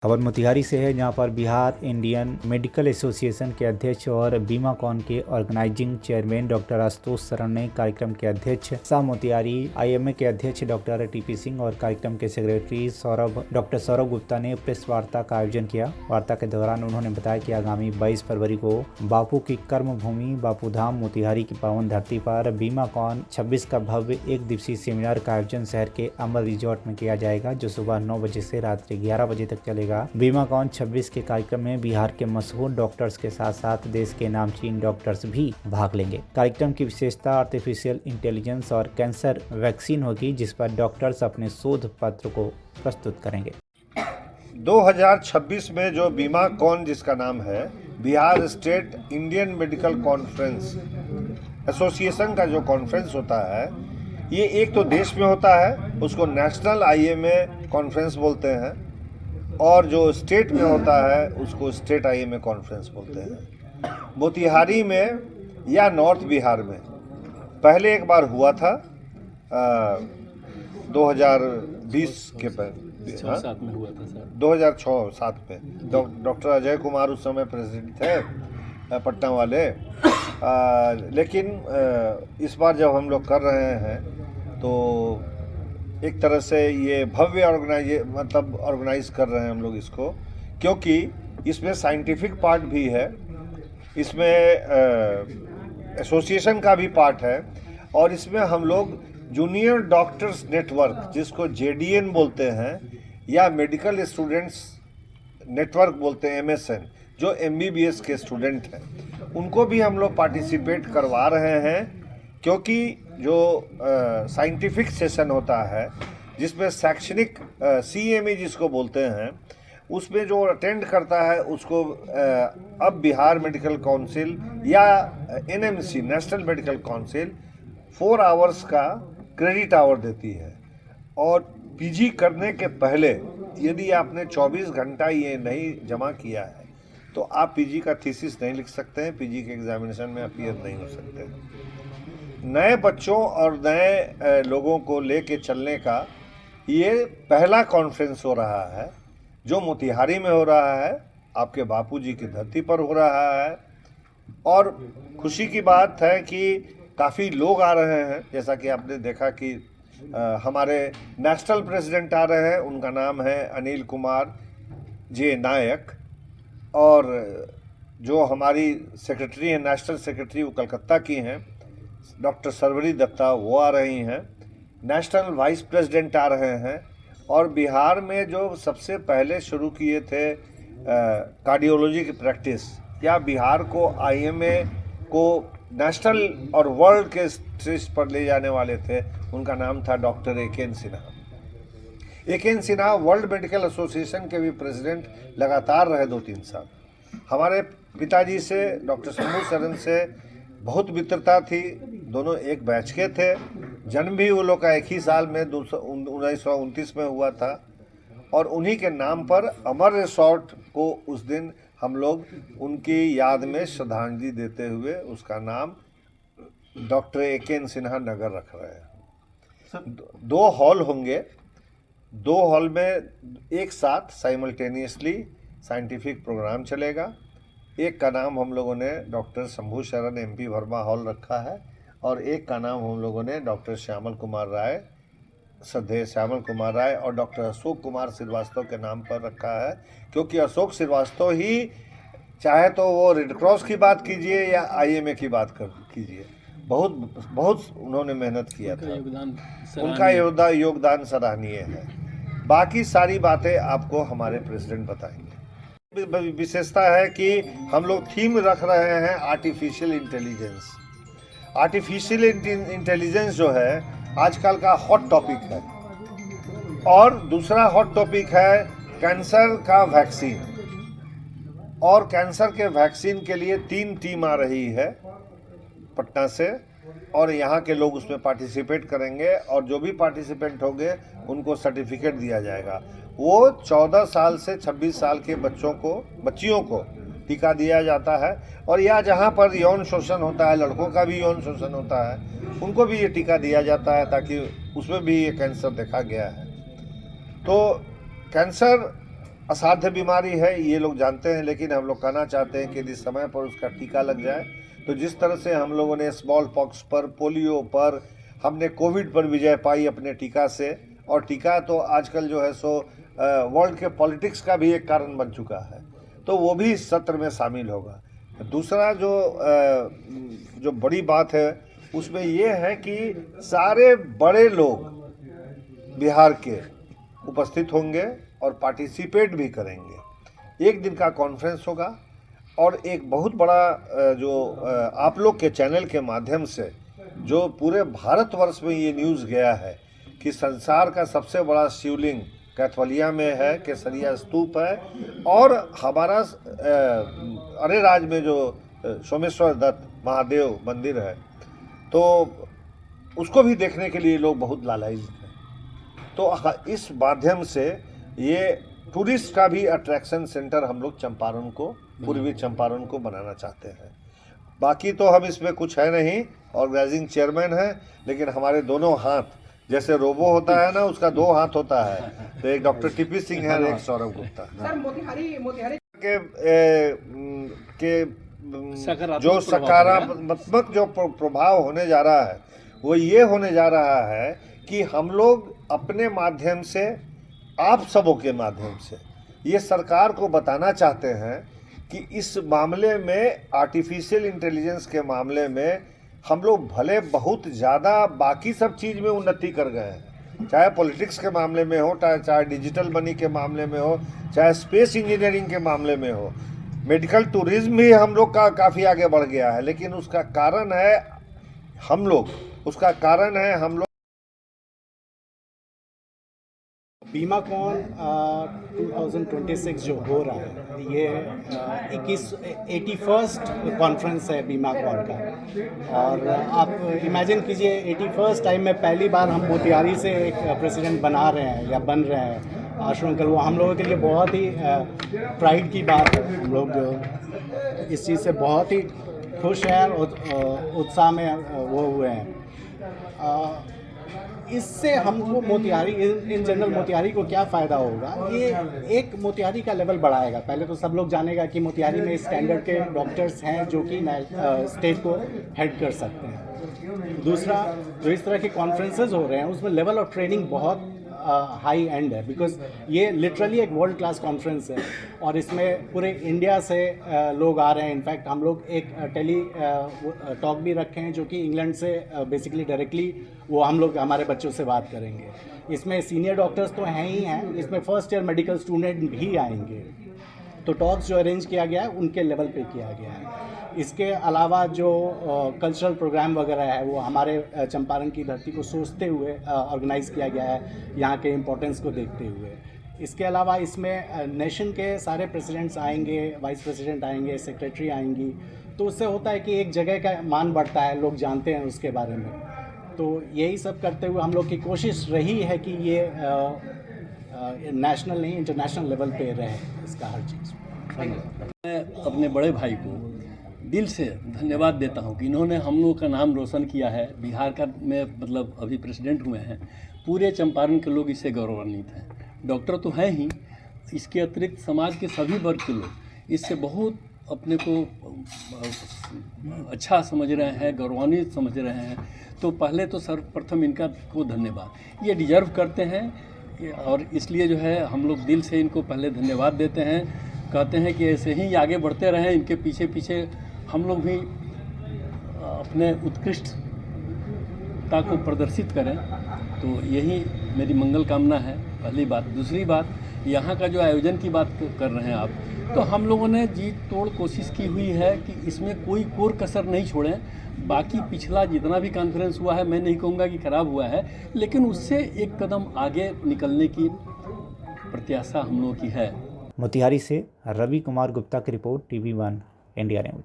खबर मोतिहारी से है, जहां पर बिहार इंडियन मेडिकल एसोसिएशन के अध्यक्ष और बीमाकॉन के ऑर्गेनाइजिंग चेयरमैन डॉक्टर आशुतोष शरण ने कार्यक्रम के अध्यक्ष शाह मोतिहारी, आईएमए के अध्यक्ष डॉक्टर टीपी सिंह और कार्यक्रम के सेक्रेटरी डॉक्टर सौरभ गुप्ता ने प्रेस वार्ता का आयोजन किया। वार्ता के दौरान उन्होंने बताया कि आगामी 22 फरवरी को बापू की कर्म भूमि बापू धाम मोतिहारी की पावन धरती पर बीमाकॉन 26 का भव्य एक दिवसीय सेमिनार का आयोजन शहर के अमर रिजॉर्ट में किया जाएगा, जो सुबह 9 बजे से रात्रि 11 बजे तक चलेगा। बीमाकॉन 26 के कार्यक्रम में बिहार के मशहूर डॉक्टर्स के साथ साथ देश के नामचीन डॉक्टर्स भी भाग लेंगे। कार्यक्रम की विशेषता आर्टिफिशियल इंटेलिजेंस और कैंसर वैक्सीन होगी, जिस पर डॉक्टर्स अपने शोध पत्र को प्रस्तुत करेंगे। 2026 में जो बीमाकॉन, जिसका नाम है Bihar state Indian medical conference association का जो कॉन्फ्रेंस होता है, ये एक तो देश में होता है, उसको नेशनल आईएमए कॉन्फ्रेंस बोलते हैं, और जो स्टेट में होता है उसको स्टेट आईएमए कॉन्फ्रेंस बोलते हैं। मोतिहारी में या नॉर्थ बिहार में पहले एक बार हुआ था 2020 के पहले, 2006-07 में हुआ था सर। 2006-07 में डॉक्टर अजय कुमार उस समय प्रेसिडेंट थे पटना वाले। लेकिन इस बार जब हम लोग कर रहे हैं तो एक तरह से ये भव्य ऑर्गेनाइज कर रहे हैं हम लोग इसको, क्योंकि इसमें साइंटिफिक पार्ट भी है, इसमें एसोसिएशन का भी पार्ट है, और इसमें हम लोग जूनियर डॉक्टर्स नेटवर्क, जिसको जेडीएन बोलते हैं, या मेडिकल स्टूडेंट्स नेटवर्क बोलते हैं, एमएसएन, जो एमबीबीएस के स्टूडेंट हैं, उनको भी हम लोग पार्टिसिपेट करवा रहे हैं। क्योंकि जो साइंटिफिक सेशन होता है, जिसमें शैक्षणिक सीएमई जिसको बोलते हैं, उसमें जो अटेंड करता है उसको अब बिहार मेडिकल काउंसिल या NMC national medical council 4 hours का क्रेडिट आवर देती है। और पीजी करने के पहले यदि आपने 24 घंटा ये नहीं जमा किया है तो आप पीजी का थीसिस नहीं लिख सकते हैं, पीजी के एग्जामिनेशन में अपीयर नहीं हो सकते। नए बच्चों और नए लोगों को लेके चलने का ये पहला कॉन्फ्रेंस हो रहा है, जो मोतिहारी में हो रहा है, आपके बापूजी की धरती पर हो रहा है। और खुशी की बात है कि काफ़ी लोग आ रहे हैं, जैसा कि आपने देखा कि हमारे नेशनल प्रेसिडेंट आ रहे हैं, उनका नाम है अनिल कुमार जे नायक, और जो हमारी सेक्रेटरी हैं, नेशनल सेक्रेटरी, वो कलकत्ता की हैं, डॉक्टर सर्वरी दत्ता, वो आ रही हैं। नेशनल वाइस प्रेसिडेंट आ रहे हैं। और बिहार में जो सबसे पहले शुरू किए थे कार्डियोलॉजी की प्रैक्टिस, या बिहार को आईएमए को नेशनल और वर्ल्ड के स्टेज पर ले जाने वाले थे, उनका नाम था डॉक्टर एकेन सिन्हा। एकेन सिन्हा वर्ल्ड मेडिकल एसोसिएशन के भी प्रेसिडेंट लगातार रहे 2-3 साल। हमारे पिताजी से, डॉक्टर शंभू शरण से बहुत मित्रता थी, दोनों एक बैच के थे। जन्म भी वो लोग का एक ही साल में 1929 में हुआ था, और उन्हीं के नाम पर अमर रिसॉर्ट को उस दिन हम लोग उनकी याद में श्रद्धांजलि देते हुए उसका नाम डॉक्टर एकेन सिन्हा नगर रख रहे हैं। 2 हॉल होंगे, 2 हॉल में एक साथ साइमल्टेनियसली साइंटिफिक प्रोग्राम चलेगा। एक का नाम हम लोगों ने डॉक्टर शंभू शरण एमपी वर्मा हॉल रखा है, और एक का नाम हम लोगों ने डॉक्टर श्यामल कुमार राय, श्रद्धेय श्यामल कुमार राय और डॉक्टर अशोक कुमार श्रीवास्तव के नाम पर रखा है। क्योंकि अशोक श्रीवास्तव ही, चाहे तो वो रेड क्रॉस की बात कीजिए या आईएमए की बात कीजिए, बहुत उन्होंने मेहनत किया था, उनका योगदान सराहनीय है। बाकी सारी बातें आपको हमारे प्रेसिडेंट बताएंगे। विशेषता है कि हम लोग थीम रख रहे हैं आर्टिफिशियल इंटेलिजेंस। आर्टिफिशियल इंटेलिजेंस जो है आजकल का हॉट टॉपिक है। और दूसरा हॉट टॉपिक है कैंसर का वैक्सीन। और कैंसर के वैक्सीन के लिए 3 टीम आ रही है पटना से, और यहाँ के लोग उसमें पार्टिसिपेट करेंगे, और जो भी पार्टिसिपेंट होंगे उनको सर्टिफिकेट दिया जाएगा। वो 14 साल से 26 साल के बच्चियों को टीका दिया जाता है। और या जहाँ पर यौन शोषण होता है, लड़कों का भी यौन शोषण होता है, उनको भी ये टीका दिया जाता है, ताकि उसमें भी ये कैंसर देखा गया है। तो कैंसर असाध्य बीमारी है, ये लोग जानते हैं, लेकिन हम लोग कहना चाहते हैं कि यदि समय पर उसका टीका लग जाए तो जिस तरह से हम लोगों ने स्मॉल पॉक्स पर, पोलियो पर, हमने कोविड पर विजय पाई अपने टीका से, और टीका तो आजकल जो है सो वर्ल्ड के पॉलिटिक्स का भी एक कारण बन चुका है, तो वो भी इस सत्र में शामिल होगा। दूसरा जो बड़ी बात है उसमें ये है कि सारे बड़े लोग बिहार के उपस्थित होंगे और पार्टिसिपेट भी करेंगे। एक दिन का कॉन्फ्रेंस होगा और एक बहुत बड़ा जो आप लोग के चैनल के माध्यम से जो पूरे भारतवर्ष में ये न्यूज़ गया है कि संसार का सबसे बड़ा शिवलिंग कैथवलिया में है, केसरिया स्तूप है, और हमारा अरेराज में जो सोमेश्वर दत्त महादेव मंदिर है, तो उसको भी देखने के लिए लोग बहुत लालायित हैं। तो इस माध्यम से ये टूरिस्ट का भी अट्रैक्शन सेंटर हम लोग चंपारण को, पूर्वी चंपारण को बनाना चाहते हैं। बाकी तो हम इसमें कुछ है नहीं, ऑर्गेनाइजिंग चेयरमैन है, लेकिन हमारे दोनों हाथ, जैसे रोबो होता है ना, उसका 2 हाथ होता है, तो एक डॉक्टर टीपी सिंह है और एक सौरभ गुप्ता। सर मोतिहारी के जो सकारात्मक जो प्रभाव होने जा रहा है वो ये होने जा रहा है कि हम लोग अपने माध्यम से, आप सबों के माध्यम से ये सरकार को बताना चाहते हैं कि इस मामले में, आर्टिफिशियल इंटेलिजेंस के मामले में, हम लोग भले बहुत ज़्यादा बाकी सब चीज़ में उन्नति कर गए हैं, चाहे पॉलिटिक्स के मामले में हो, चाहे डिजिटल मनी के मामले में हो, चाहे स्पेस इंजीनियरिंग के मामले में हो, मेडिकल टूरिज्म भी हम लोग का काफ़ी आगे बढ़ गया है, लेकिन उसका कारण है हम लोग, बीमाकॉन 2026 जो हो रहा है, ये 81st कॉन्फ्रेंस है बीमाकॉन का। और आप इमेजिन कीजिए 81st टाइम में पहली बार हम मोतिहारी से एक प्रेसिडेंट बना रहे हैं या बन रहे हैं। आशु अंकल, वो हम लोगों के लिए बहुत ही प्राइड की बात है। हम लोग इस चीज़ से बहुत ही खुश हैं और उत्साह में वो हुए हैं। इससे हमको मोतिहारी, इन जनरल मोतिहारी को क्या फ़ायदा होगा, ये एक मोतिहारी का लेवल बढ़ाएगा। पहले तो सब लोग जानेगा कि मोतिहारी में स्टैंडर्ड के डॉक्टर्स हैं जो कि स्टेट को हेड कर सकते हैं। दूसरा, जो इस तरह के कॉन्फ्रेंसेस हो रहे हैं उसमें लेवल ऑफ ट्रेनिंग बहुत हाई एंड है, बिकॉज ये लिटरली एक वर्ल्ड क्लास कॉन्फ्रेंस है और इसमें पूरे इंडिया से लोग आ रहे हैं। इनफैक्ट हम लोग एक टेली टॉक भी रखे हैं जो कि इंग्लैंड से बेसिकली डायरेक्टली वो हम लोग हमारे बच्चों से बात करेंगे। इसमें सीनियर डॉक्टर्स तो हैं ही हैं, इसमें फर्स्ट ईयर मेडिकल स्टूडेंट भी आएंगे। तो टॉक्स जो अरेंज किया गया है उनके लेवल पे किया गया है। इसके अलावा जो कल्चरल प्रोग्राम वगैरह है वो हमारे चंपारण की धरती को सोचते हुए ऑर्गेनाइज़ किया गया है, यहाँ के इम्पोर्टेंस को देखते हुए। इसके अलावा इसमें नेशन के सारे प्रेसिडेंट्स आएंगे, वाइस प्रेसिडेंट आएंगे, सेक्रेटरी आएंगी, तो उससे होता है कि एक जगह का मान बढ़ता है, लोग जानते हैं उसके बारे में। तो यही सब करते हुए हम लोग की कोशिश रही है कि ये नेशनल नहीं, इंटरनेशनल लेवल पे रहे इसका हर चीज़। मैं अपने बड़े भाई को दिल से धन्यवाद देता हूं कि इन्होंने हम लोगों का नाम रोशन किया है। बिहार का में मतलब अभी प्रेसिडेंट हुए हैं, पूरे चंपारण के लोग इससे गौरवान्वित हैं। डॉक्टर तो हैं ही, इसके अतिरिक्त समाज के सभी वर्ग के लोग इससे बहुत अपने को अच्छा समझ रहे हैं, गौरवान्वित समझ रहे हैं। तो पहले तो सर्वप्रथम इनका को धन्यवाद, ये डिजर्व करते हैं और इसलिए जो है हम लोग दिल से इनको पहले धन्यवाद देते हैं। कहते हैं कि ऐसे ही आगे बढ़ते रहें, इनके पीछे पीछे हम लोग भी अपने उत्कृष्टता को प्रदर्शित करें। तो यही मेरी मंगल कामना है, पहली बात। दूसरी बात, यहाँ का जो आयोजन की बात कर रहे हैं आप, तो हम लोगों ने जी तोड़ कोशिश की हुई है कि इसमें कोई कोर कसर नहीं छोड़ें। बाकी पिछला जितना भी कॉन्फ्रेंस हुआ है, मैं नहीं कहूँगा कि खराब हुआ है, लेकिन उससे एक कदम आगे निकलने की प्रत्याशा हम लोगों की है। मोतिहारी से रवि कुमार गुप्ता की रिपोर्ट, TV1 इंडिया न्यूज़।